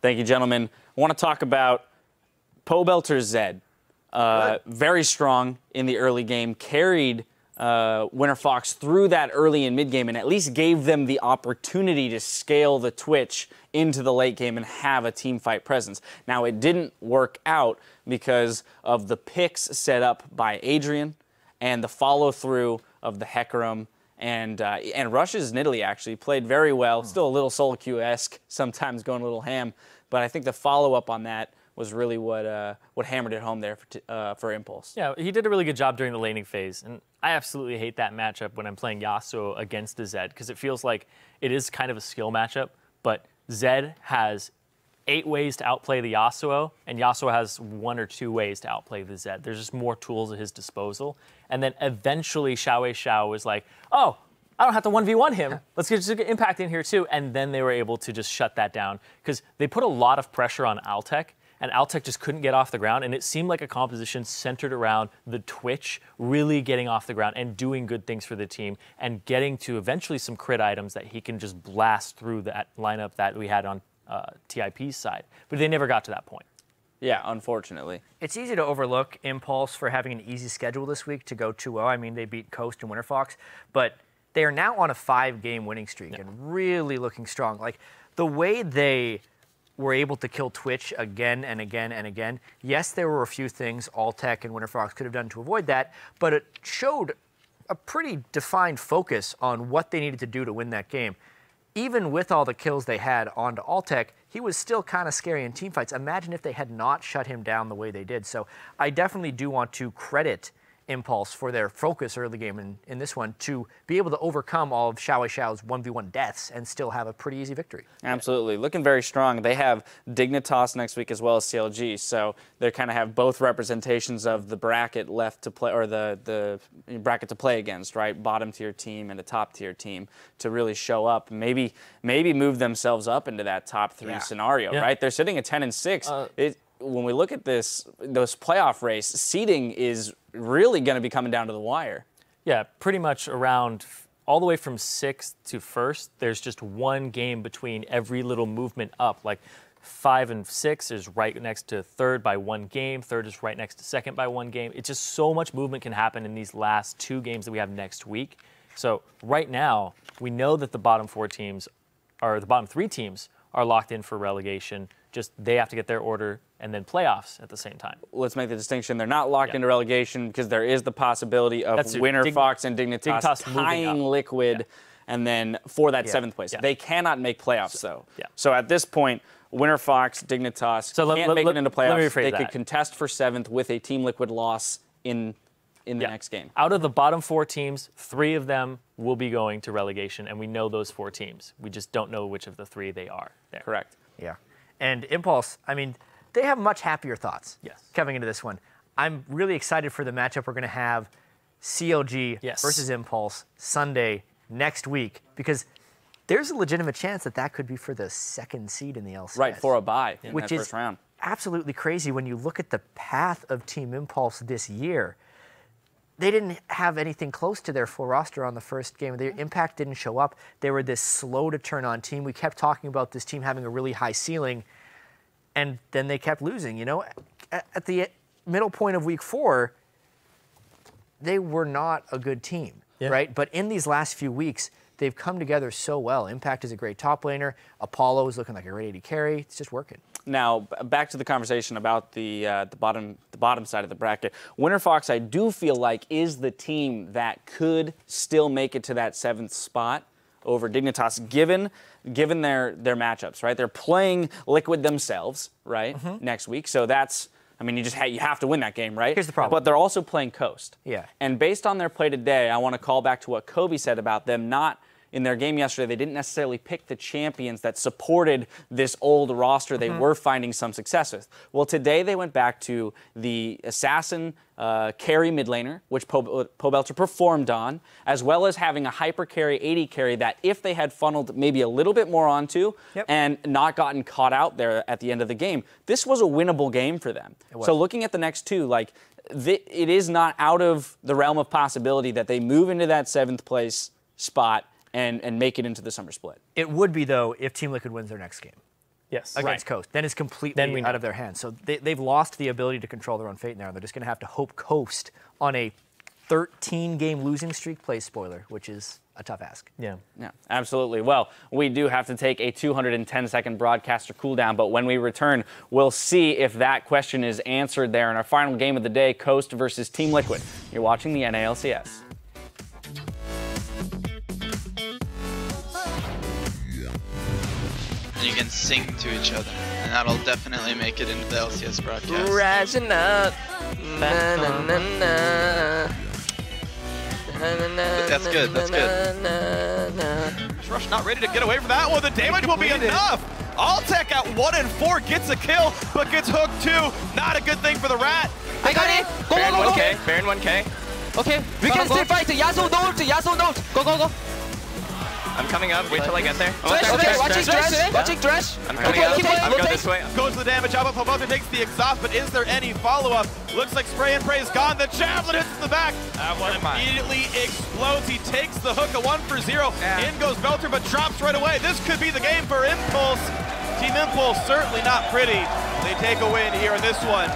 Thank you, gentlemen. I want to talk about Pobelter Zed. Very strong in the early game, carried Winterfox through that early and mid game, and at least gave them the opportunity to scale the Twitch into the late game and have a team fight presence. Now, it didn't work out because of the picks set up by Adrian and the follow-through of the Hecarim. And Rush's Nidalee actually played very well, still a little solo queue-esque, sometimes going a little ham. But I think the follow-up on that was really what hammered it home there for Impulse. Yeah, he did a really good job during the laning phase. And I absolutely hate that matchup when I'm playing Yasuo against the Zed, because it feels like it is kind of a skill matchup, but Zed has 8 ways to outplay the Yasuo, and Yasuo has 1 or 2 ways to outplay the Zed. There's just more tools at his disposal. And then eventually Xiao was like, oh, I don't have to 1v1 him. Let's just get Impact in here too. And then they were able to just shut that down because they put a lot of pressure on Altec, and Altec just couldn't get off the ground. And it seemed like a composition centered around the Twitch really getting off the ground and doing good things for the team and getting to eventually some crit items that he can just blast through that lineup that we had on TIP's side. But they never got to that point. Yeah, unfortunately. It's easy to overlook Impulse for having an easy schedule this week to go 2-0. I mean, they beat Coast and Winterfox, but they are now on a 5-game winning streak and really looking strong. Like, the way they were able to kill Twitch again and again and again, yes, there were a few things Altec and Winterfox could have done to avoid that, but it showed a pretty defined focus on what they needed to do to win that game. Even with all the kills they had onto Altec, he was still kind of scary in teamfights. Imagine if they had not shut him down the way they did. So I definitely do want to credit Impulse for their focus early game in this one to be able to overcome all of Xiao's 1v1 deaths and still have a pretty easy victory. Absolutely. Looking very strong. They have Dignitas next week as well as CLG, so they kind of have both representations of the bracket left to play, or the bracket to play against, right? Bottom tier team and a top tier team to really show up, maybe move themselves up into that top 3 scenario, right? They're sitting at 10-6. When we look at those playoff race, seeding is really going to be coming down to the wire. Yeah, pretty much around all the way from 6th to 1st, there's just 1 game between every little movement up. Like 5 and 6 is right next to 3rd by 1 game. 3rd is right next to 2nd by 1 game. It's just so much movement can happen in these last 2 games that we have next week. So right now, we know that the bottom 4 teams, or the bottom 3 teams, are locked in for relegation. Just they have to get their order and then playoffs at the same time. Let's make the distinction. They're not locked into relegation because there is the possibility of Winterfox and Dignitas tying Liquid and then for that 7th place. They cannot make playoffs, though. So at this point, Winterfox, Dignitas can't make it into playoffs. They could contest for 7th with a Team Liquid loss in the next game. Out of the bottom 4 teams, 3 of them will be going to relegation, and we know those 4 teams. We just don't know which of the 3 they are there. Correct. Yeah. And Impulse, I mean, they have much happier thoughts coming into this one. I'm really excited for the matchup we're going to have CLG versus Impulse Sunday next week, because there's a legitimate chance that that could be for the 2nd seed in the LCS. Right, for a bye in which that first round. Absolutely crazy when you look at the path of Team Impulse this year. They didn't have anything close to their full roster on the first game. Their impact didn't show up. They were this slow to turn on team. We kept talking about this team having a really high ceiling, and then they kept losing. You know, at the middle point of week 4, they were not a good team, right? But in these last few weeks, they've come together so well. Impact is a great top laner. Apollo is looking like a great AD carry. It's just working. Now, back to the conversation about the bottom side of the bracket. Winterfox, I do feel like, is the team that could still make it to that 7th spot over Dignitas, given their matchups, right? They're playing Liquid themselves, right, next week. So that's, I mean, you have to win that game, right? Here's the problem. But they're also playing Coast. Yeah. And based on their play today, I want to call back to what Kobe said about them not. In their game yesterday, they didn't necessarily pick the champions that supported this old roster they were finding some success with. Well, today they went back to the Assassin carry mid laner, which Pobelter performed on, as well as having a hyper carry, AD carry that if they had funneled maybe a little bit more onto and not gotten caught out there at the end of the game, this was a winnable game for them. So looking at the next 2, like, it is not out of the realm of possibility that they move into that 7th place spot and make it into the summer split. It would be, though, if Team Liquid wins their next game. against Coast, then it's completely out of their hands. So they've lost the ability to control their own fate now. They're just going to have to hope Coast on a 13-game losing streak plays spoiler, which is a tough ask. Yeah, absolutely. Well, we do have to take a 210-second broadcaster cooldown, but when we return, we'll see if that question is answered there in our final game of the day, Coast versus Team Liquid. You're watching the NA LCS. You can sync to each other, and that'll definitely make it into the LCS broadcast. Rising up. Na, na, na, na. That's good, that's good. Rush not ready to get away from that one. The damage will be enough. Alltech at 1 and 4 gets a kill, but gets hooked too. Not a good thing for the Rat. I got it. Go, Baron go, go, 1K, go. Baron 1K. Okay, we can still fight. Yasuo don't. Yasuo don't. Go, go, go. I'm coming up, wait till I get there. Watching Thresh. I'm coming up, I'm going this way. Goes to the damage out, but Pobota takes the exhaust, but is there any follow-up? Looks like Spray and Pray is gone. The Javelin hits the back. That one immediately explodes. He takes the hook, a 1 for 0. In goes Belter, but drops right away. This could be the game for Impulse. Team Impulse certainly not pretty. They take a win here in this one.